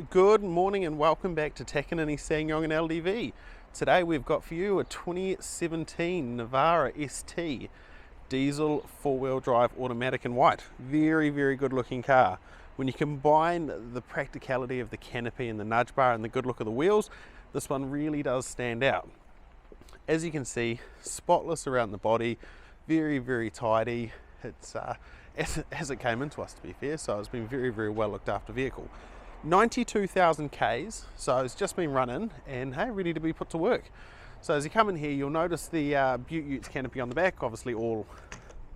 Good morning and welcome back to Takanini SsangYong LDV. Today we've got for you a 2017 Navara ST diesel four-wheel drive automatic in white. Very good looking car. When you combine the practicality of the canopy and the nudge bar and the good look of the wheels, this one really does stand out. As you can see, spotless around the body, very tidy. It's as it came into us, to be fair, so it's been very well looked after vehicle. 92,000 Ks, so it's just been run in and hey, ready to be put to work. So as you come in here, you'll notice the Butte Utes canopy on the back, obviously all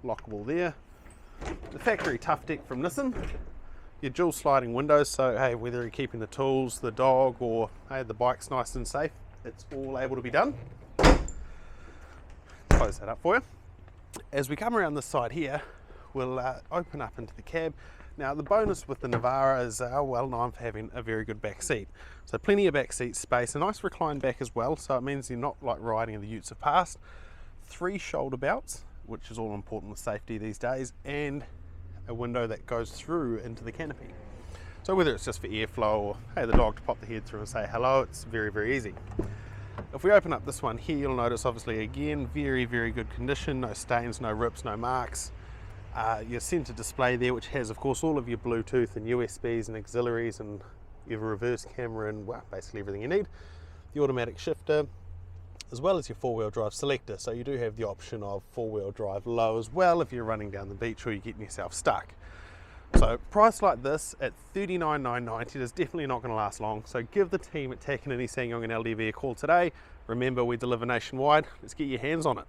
lockable there. The factory tough deck from NISSAN. Your dual sliding windows, so hey, whether you're keeping the tools, the dog, or hey, the bike's nice and safe, it's all able to be done. Close that up for you. As we come around this side here, we'll open up into the cab. Now the bonus with the Navara is well known for having a very good back seat. So plenty of back seat space, a nice recline back as well, so it means you're not like riding the Utes of past. 3 shoulder belts, which is all important with safety these days, and a window that goes through into the canopy. So whether it's just for airflow or hey, the dog to pop the head through and say hello, it's very easy. If we open up this one here, you'll notice obviously again, very good condition, no stains, no rips, no marks. Your center display there, which has of course all of your Bluetooth and USBs and auxiliaries and your reverse camera and well, basically everything you need. The automatic shifter, as well as your four-wheel drive selector. So you do have the option of four-wheel drive low as well if you're running down the beach or you're getting yourself stuck. So price like this at $39,990 is definitely not going to last long. So give the team at Takanini SsangYong LDV a call today. Remember, we deliver nationwide. Let's get your hands on it.